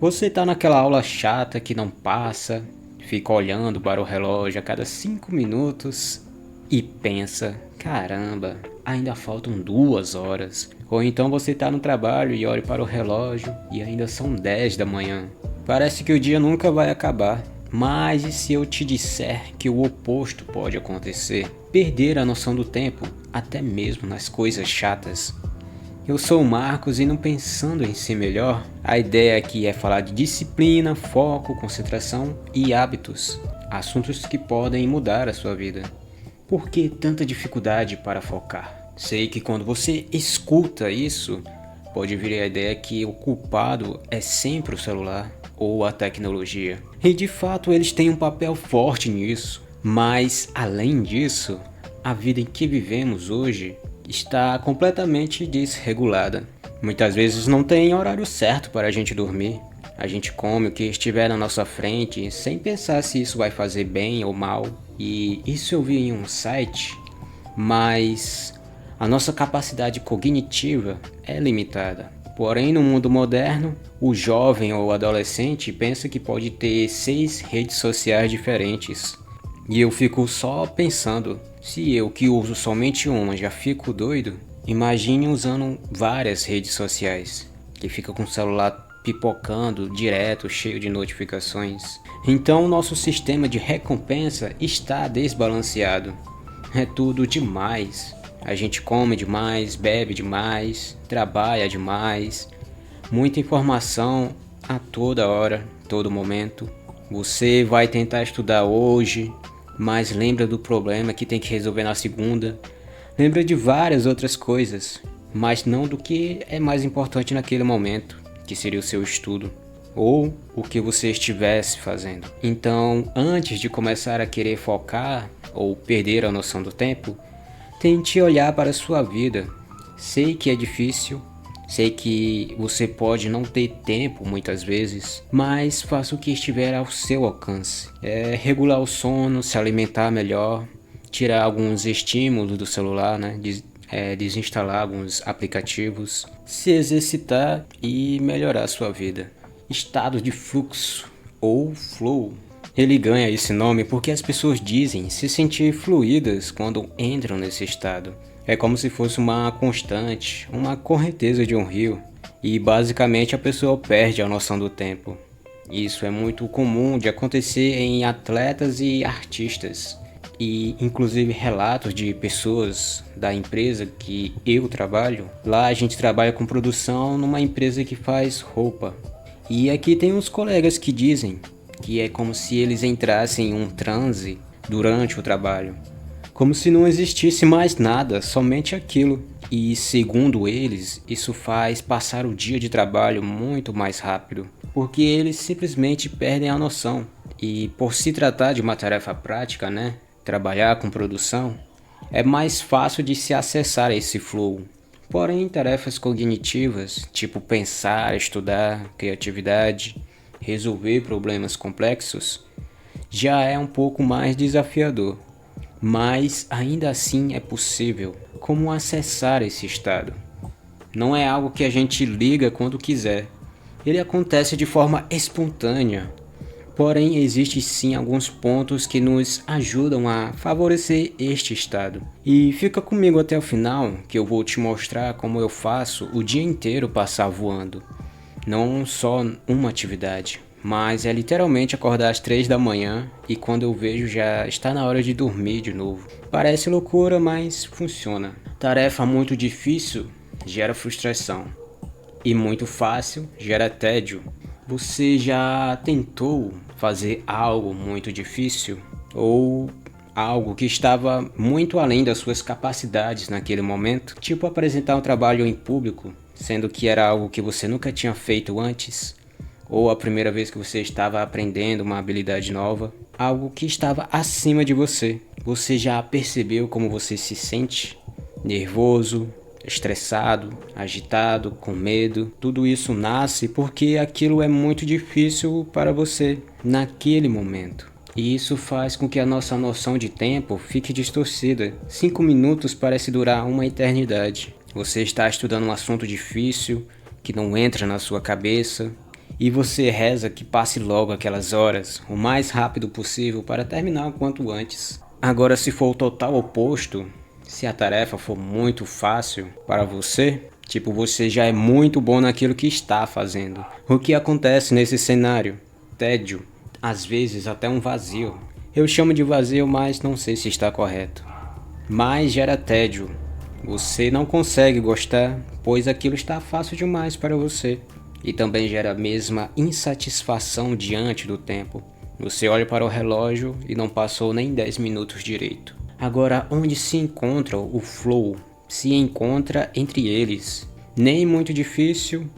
Você tá naquela aula chata que não passa, fica olhando para o relógio a cada 5 minutos e pensa, caramba, ainda faltam 2 horas. Ou então você tá no trabalho e olha para o relógio e ainda são 10 da manhã. Parece que o dia nunca vai acabar. Mas e se eu te disser que o oposto pode acontecer? Perder a noção do tempo, até mesmo nas coisas chatas. Eu sou o Marcos e não pensando em ser melhor, a ideia aqui é falar de disciplina, foco, concentração e hábitos, assuntos que podem mudar a sua vida. Por que tanta dificuldade para focar? Sei que quando você escuta isso, pode vir a ideia que o culpado é sempre o celular ou a tecnologia. E de fato eles têm um papel forte nisso, mas além disso, a vida em que vivemos hoje está completamente desregulada. Muitas vezes não tem horário certo para a gente dormir. A gente come o que estiver na nossa frente sem pensar se isso vai fazer bem ou mal. E isso eu vi em um site, mas a nossa capacidade cognitiva é limitada. Porém, no mundo moderno, o jovem ou adolescente pensa que pode ter 6 redes sociais diferentes. E eu fico só pensando, se eu que uso somente uma já fico doido, imagine usando várias redes sociais, que fica com o celular pipocando direto, cheio de notificações. Então nosso sistema de recompensa está desbalanceado. É tudo demais. A gente come demais, bebe demais, trabalha demais, muita informação a toda hora, todo momento. Você vai tentar estudar hoje, mas lembra do problema que tem que resolver na segunda. Lembra de várias outras coisas, mas não do que é mais importante naquele momento, que seria o seu estudo, ou o que você estivesse fazendo. Então, antes de começar a querer focar ou perder a noção do tempo, tente olhar para a sua vida. Sei que é difícil, sei que você pode não ter tempo muitas vezes, mas faça o que estiver ao seu alcance. Regular o sono, se alimentar melhor, tirar alguns estímulos do celular, né? Desinstalar alguns aplicativos, se exercitar e melhorar a sua vida. Estado de fluxo ou flow. Ele ganha esse nome porque as pessoas dizem se sentir fluídas quando entram nesse estado. É como se fosse uma constante, uma correnteza de um rio, e basicamente a pessoa perde a noção do tempo. Isso é muito comum de acontecer em atletas e artistas, e inclusive relatos de pessoas da empresa que eu trabalho. Lá a gente trabalha com produção numa empresa que faz roupa, e aqui tem uns colegas que dizem que é como se eles entrassem em um transe durante o trabalho, como se não existisse mais nada, somente aquilo. E segundo eles, isso faz passar o dia de trabalho muito mais rápido, porque eles simplesmente perdem a noção. E por se tratar de uma tarefa prática, né, trabalhar com produção, é mais fácil de se acessar esse flow. Porém, tarefas cognitivas, tipo pensar, estudar, criatividade, resolver problemas complexos, já é um pouco mais desafiador, mas ainda assim é possível. Como acessar esse estado? Não é algo que a gente liga quando quiser, ele acontece de forma espontânea. Porém, existem sim alguns pontos que nos ajudam a favorecer este estado. E fica comigo até o final, que eu vou te mostrar como eu faço o dia inteiro passar voando. Não só uma atividade, mas é literalmente acordar às 3 da manhã e quando eu vejo já está na hora de dormir de novo. Parece loucura, mas funciona. Tarefa muito difícil gera frustração e muito fácil gera tédio. Você já tentou fazer algo muito difícil ou algo que estava muito além das suas capacidades naquele momento? Tipo apresentar um trabalho em público, sendo que era algo que você nunca tinha feito antes, ou a primeira vez que você estava aprendendo uma habilidade nova, algo que estava acima de você. Você já percebeu como você se sente? Nervoso, estressado, agitado, com medo. Tudo isso nasce porque aquilo é muito difícil para você naquele momento. E isso faz com que a nossa noção de tempo fique distorcida. 5 minutos parece durar uma eternidade. Você está estudando um assunto difícil que não entra na sua cabeça e você reza que passe logo aquelas horas, o mais rápido possível para terminar o quanto antes. Agora, se for o total oposto, se a tarefa for muito fácil para você, tipo, você já é muito bom naquilo que está fazendo. O que acontece nesse cenário? Tédio, às vezes até um vazio. Eu chamo de vazio, mas não sei se está correto. Mas gera tédio. Você não consegue gostar, pois aquilo está fácil demais para você. E também gera a mesma insatisfação diante do tempo. Você olha para o relógio e não passou nem 10 minutos direito. Agora, onde se encontra o flow? Se encontra entre eles. Nem muito difícil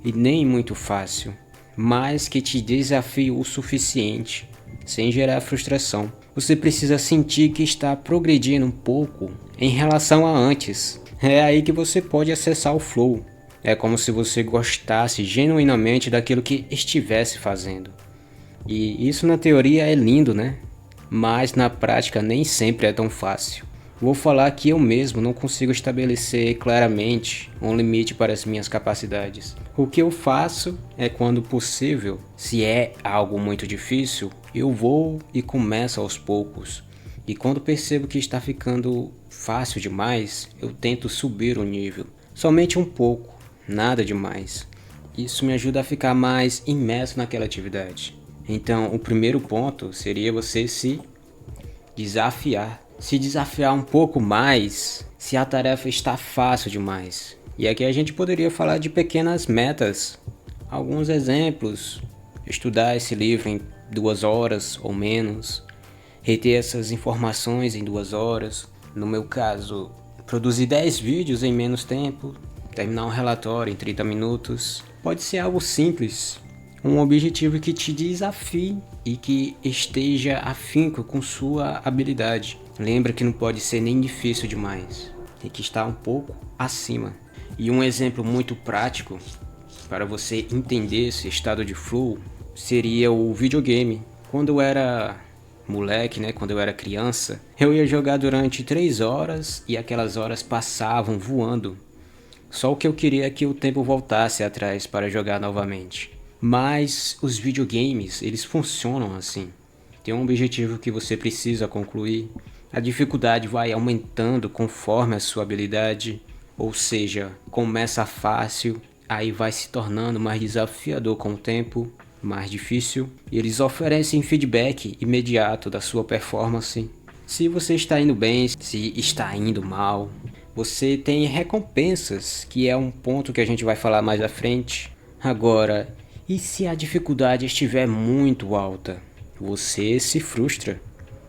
e nem muito fácil, mas que te desafia o suficiente, sem gerar frustração. Você precisa sentir que está progredindo um pouco em relação a antes. É aí que você pode acessar o flow. É como se você gostasse genuinamente daquilo que estivesse fazendo. E isso na teoria é lindo, né? Mas na prática nem sempre é tão fácil. Vou falar que eu mesmo não consigo estabelecer claramente um limite para as minhas capacidades. O que eu faço é, quando possível, se é algo muito difícil, eu vou e começo aos poucos. E quando percebo que está ficando fácil demais, eu tento subir o nível. Somente um pouco, nada demais. Isso me ajuda a ficar mais imerso naquela atividade. Então, o primeiro ponto seria você se desafiar. Se desafiar um pouco mais se a tarefa está fácil demais. E aqui a gente poderia falar de pequenas metas. Alguns exemplos: estudar esse livro em 2 horas ou menos, reter essas informações em 2 horas. No meu caso, produzir 10 vídeos em menos tempo, terminar um relatório em 30 minutos. Pode ser algo simples, um objetivo que te desafie e que esteja afinco com sua habilidade. Lembra que não pode ser nem difícil demais, tem que estar um pouco acima. E um exemplo muito prático para você entender esse estado de flow seria o videogame. Quando eu era moleque, quando eu era criança, eu ia jogar durante 3 horas e aquelas horas passavam voando. Só o que eu queria é que o tempo voltasse atrás para jogar novamente. Mas os videogames, eles funcionam assim. Tem um objetivo que você precisa concluir. A dificuldade vai aumentando conforme a sua habilidade. Ou seja, começa fácil, aí vai se tornando mais desafiador com o tempo, mais difícil. E eles oferecem feedback imediato da sua performance. Se você está indo bem, se está indo mal. Você tem recompensas, que é um ponto que a gente vai falar mais à frente. Agora, e se a dificuldade estiver muito alta? Você se frustra,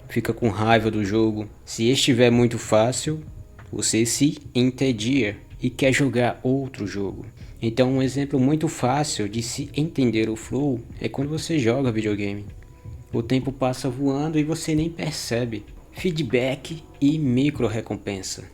fica com raiva do jogo. Se estiver muito fácil, você se entedia e quer jogar outro jogo. Então, um exemplo muito fácil de se entender o flow é quando você joga videogame. O tempo passa voando e você nem percebe. Feedback e micro recompensa.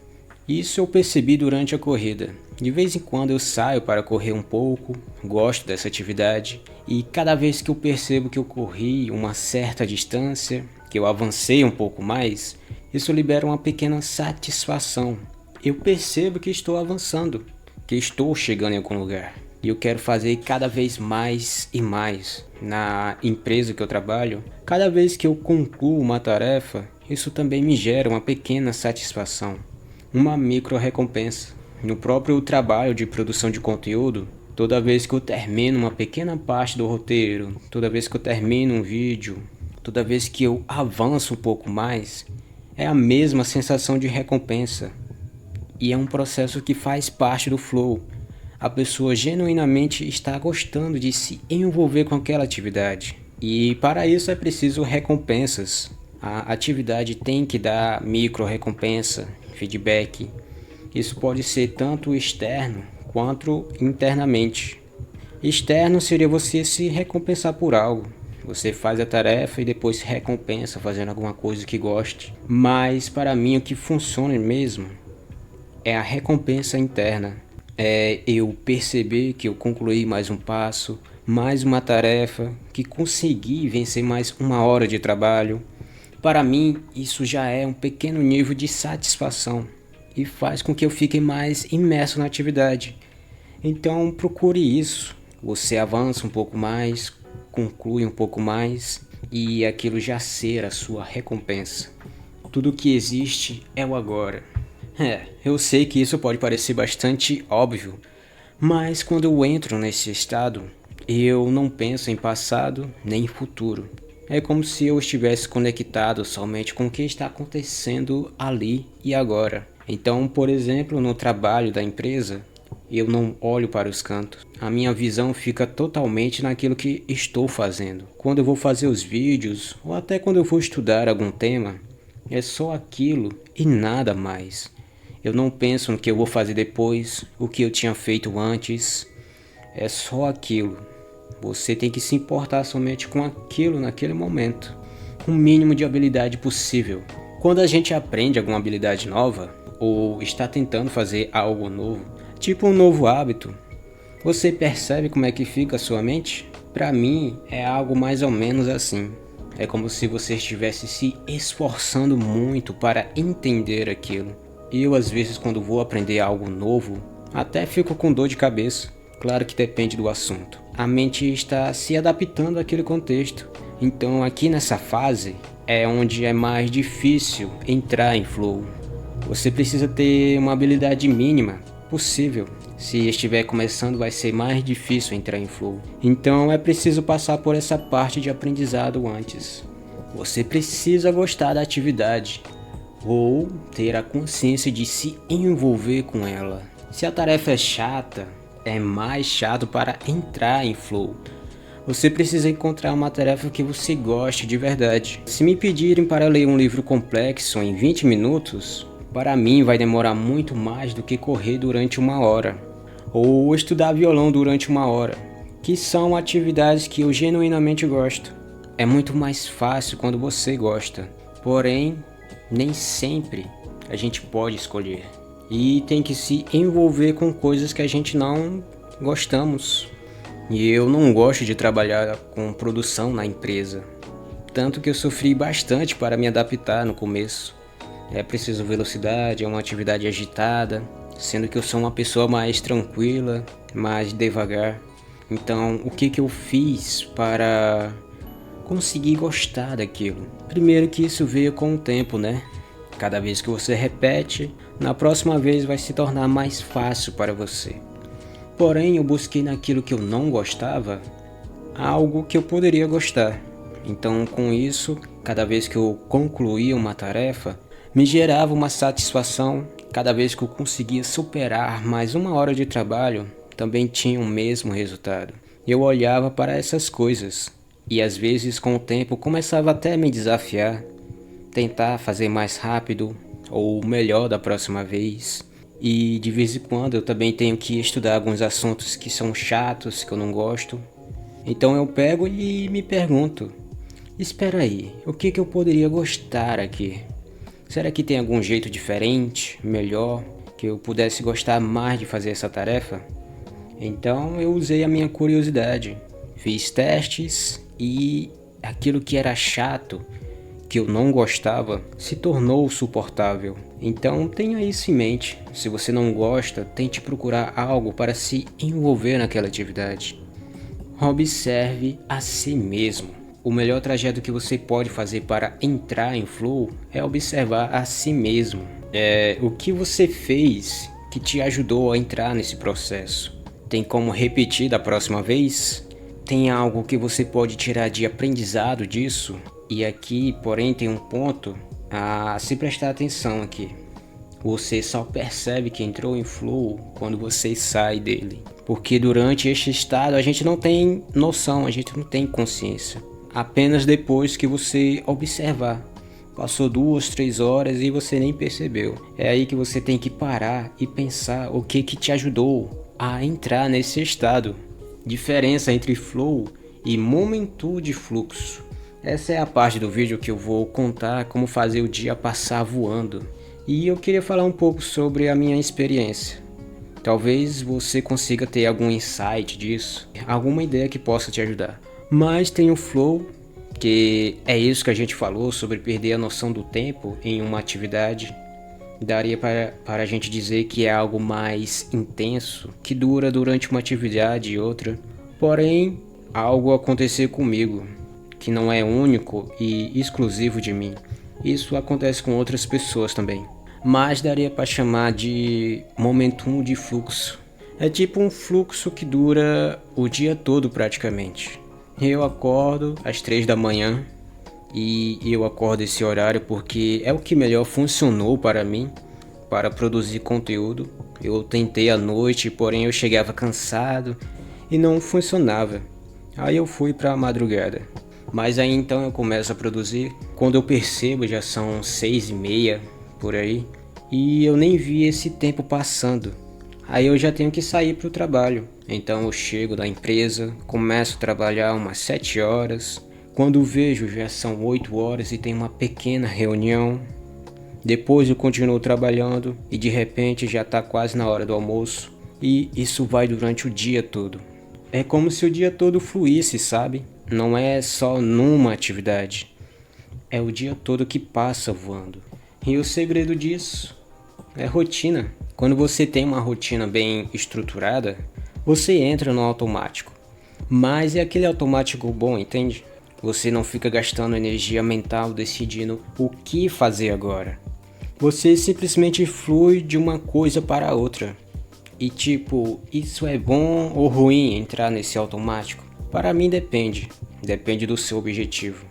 Isso eu percebi durante a corrida. De vez em quando eu saio para correr um pouco, gosto dessa atividade, e cada vez que eu percebo que eu corri uma certa distância, que eu avancei um pouco mais, isso libera uma pequena satisfação. Eu percebo que estou avançando, que estou chegando em algum lugar, e eu quero fazer cada vez mais e mais. Na empresa que eu trabalho, cada vez que eu concluo uma tarefa, isso também me gera uma pequena satisfação. Uma micro recompensa. No próprio trabalho de produção de conteúdo, toda vez que eu termino uma pequena parte do roteiro, toda vez que eu termino um vídeo, toda vez que eu avanço um pouco mais, é a mesma sensação de recompensa. E é um processo que faz parte do flow. A pessoa genuinamente está gostando de se envolver com aquela atividade. E para isso é preciso recompensas. A atividade tem que dar micro recompensa, feedback. Isso pode ser tanto externo quanto internamente. Externo seria você se recompensar por algo. Você faz a tarefa e depois se recompensa fazendo alguma coisa que goste. Mas para mim o que funciona mesmo é a recompensa interna. É eu perceber que eu concluí mais um passo, mais uma tarefa, que consegui vencer mais 1 hora de trabalho. Para mim, isso já é um pequeno nível de satisfação e faz com que eu fique mais imerso na atividade. Então, procure isso. Você avança um pouco mais, conclui um pouco mais e aquilo já ser a sua recompensa. Tudo que existe é o agora. Eu sei que isso pode parecer bastante óbvio, mas quando eu entro nesse estado, eu não penso em passado nem em futuro. É como se eu estivesse conectado somente com o que está acontecendo ali e agora. Então, por exemplo, no trabalho da empresa, eu não olho para os cantos. A minha visão fica totalmente naquilo que estou fazendo. Quando eu vou fazer os vídeos, ou até quando eu vou estudar algum tema, é só aquilo e nada mais. Eu não penso no que eu vou fazer depois, o que eu tinha feito antes. É só aquilo. Você tem que se importar somente com aquilo naquele momento. O mínimo de habilidade possível. Quando a gente aprende alguma habilidade nova, ou está tentando fazer algo novo, tipo um novo hábito, você percebe como é que fica a sua mente? Para mim, é algo mais ou menos assim. É como se você estivesse se esforçando muito para entender aquilo. Eu, às vezes, quando vou aprender algo novo, até fico com dor de cabeça. Claro que depende do assunto. A mente está se adaptando àquele contexto. Então, aqui nessa fase, é onde é mais difícil entrar em flow. Você precisa ter uma habilidade mínima possível. Se estiver começando, vai ser mais difícil entrar em flow. Então é preciso passar por essa parte de aprendizado antes. Você precisa gostar da atividade ou ter a consciência de se envolver com ela. Se a tarefa é chata, é mais chato para entrar em flow. Você precisa encontrar uma tarefa que você goste de verdade. Se me pedirem para ler um livro complexo em 20 minutos, para mim vai demorar muito mais do que correr durante 1 hora, ou estudar violão durante 1 hora, que são atividades que eu genuinamente gosto. É muito mais fácil quando você gosta, porém, nem sempre a gente pode escolher. E tem que se envolver com coisas que a gente não gostamos. E eu não gosto de trabalhar com produção na empresa, tanto que eu sofri bastante para me adaptar no começo. É preciso velocidade, é uma atividade agitada, sendo que eu sou uma pessoa mais tranquila, mais devagar. Então, o que eu fiz para conseguir gostar daquilo? Primeiro que isso veio com o tempo, né? Cada vez que você repete, na próxima vez vai se tornar mais fácil para você. Porém, eu busquei naquilo que eu não gostava, algo que eu poderia gostar. Então, com isso, cada vez que eu concluía uma tarefa, me gerava uma satisfação. Cada vez que eu conseguia superar mais 1 hora de trabalho, também tinha o mesmo resultado. Eu olhava para essas coisas e às vezes com o tempo começava até a me desafiar, tentar fazer mais rápido ou melhor da próxima vez. E de vez em quando eu também tenho que estudar alguns assuntos que são chatos, que eu não gosto. Então eu pego e me pergunto, espera aí, o que eu poderia gostar aqui? Será que tem algum jeito diferente, melhor, que eu pudesse gostar mais de fazer essa tarefa? Então eu usei a minha curiosidade, fiz testes e aquilo que era chato, que eu não gostava, se tornou suportável. Então tenha isso em mente. Se você não gosta, tente procurar algo para se envolver naquela atividade. Observe a si mesmo. O melhor trajeto que você pode fazer para entrar em flow é observar a si mesmo. O que você fez que te ajudou a entrar nesse processo? Tem como repetir da próxima vez? Tem algo que você pode tirar de aprendizado disso? E aqui, porém, tem um ponto a se prestar atenção aqui. Você só percebe que entrou em flow quando você sai dele. Porque durante este estado a gente não tem noção, a gente não tem consciência. Apenas depois que você observar. Passou 2, 3 horas e você nem percebeu. É aí que você tem que parar e pensar o que te ajudou a entrar nesse estado. Diferença entre flow e momento de fluxo. Essa é a parte do vídeo que eu vou contar como fazer o dia passar voando. E eu queria falar um pouco sobre a minha experiência. Talvez você consiga ter algum insight disso, alguma ideia que possa te ajudar. Mas tem o flow, que é isso que a gente falou sobre perder a noção do tempo em uma atividade. Daria para a gente dizer que é algo mais intenso, que dura durante uma atividade e outra. Porém, algo aconteceu comigo que não é único e exclusivo de mim. Isso acontece com outras pessoas também. Mas daria para chamar de momentum de fluxo. É tipo um fluxo que dura o dia todo praticamente. Eu acordo às 3 da manhã e eu acordo esse horário porque é o que melhor funcionou para mim para produzir conteúdo. Eu tentei à noite, porém eu chegava cansado e não funcionava. Aí eu fui para a madrugada. Mas aí então eu começo a produzir. Quando eu percebo já são 6h30 por aí. E eu nem vi esse tempo passando. Aí eu já tenho que sair para o trabalho. Então eu chego da empresa, começo a trabalhar umas 7 horas. Quando vejo já são 8 horas e tem uma pequena reunião. Depois eu continuo trabalhando e de repente já está quase na hora do almoço. E isso vai durante o dia todo. É como se o dia todo fluísse, sabe? Não é só numa atividade. É o dia todo que passa voando. E o segredo disso é rotina. Quando você tem uma rotina bem estruturada, você entra no automático. Mas é aquele automático bom, entende? Você não fica gastando energia mental decidindo o que fazer agora. Você simplesmente flui de uma coisa para a outra. E tipo, isso é bom ou ruim entrar nesse automático? Para mim depende. Depende do seu objetivo.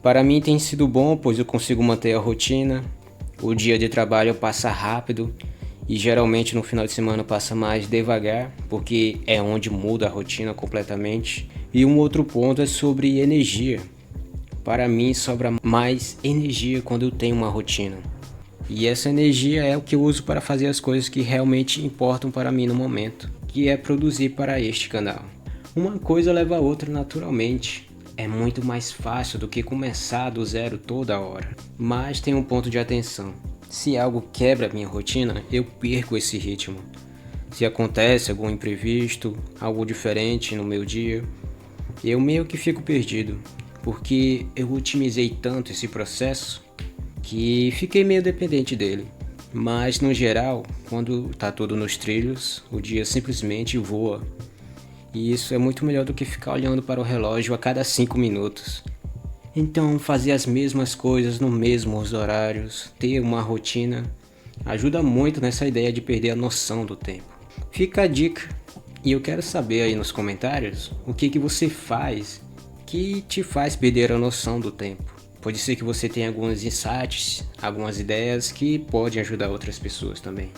Para mim tem sido bom, pois eu consigo manter a rotina. O dia de trabalho passa rápido e geralmente no final de semana passa mais devagar, porque é onde muda a rotina completamente. E um outro ponto é sobre energia. Para mim sobra mais energia quando eu tenho uma rotina. E essa energia é o que eu uso para fazer as coisas que realmente importam para mim no momento, que é produzir para este canal. Uma coisa leva a outra naturalmente. É muito mais fácil do que começar do zero toda hora. Mas tem um ponto de atenção. Se algo quebra a minha rotina, eu perco esse ritmo. Se acontece algum imprevisto, algo diferente no meu dia, eu meio que fico perdido. Porque eu otimizei tanto esse processo que fiquei meio dependente dele. Mas no geral, quando tá tudo nos trilhos, o dia simplesmente voa. E isso é muito melhor do que ficar olhando para o relógio a cada 5 minutos. Então, fazer as mesmas coisas nos mesmos horários, ter uma rotina, ajuda muito nessa ideia de perder a noção do tempo. Fica a dica. E eu quero saber aí nos comentários o que você faz que te faz perder a noção do tempo. Pode ser que você tenha alguns insights, algumas ideias que podem ajudar outras pessoas também.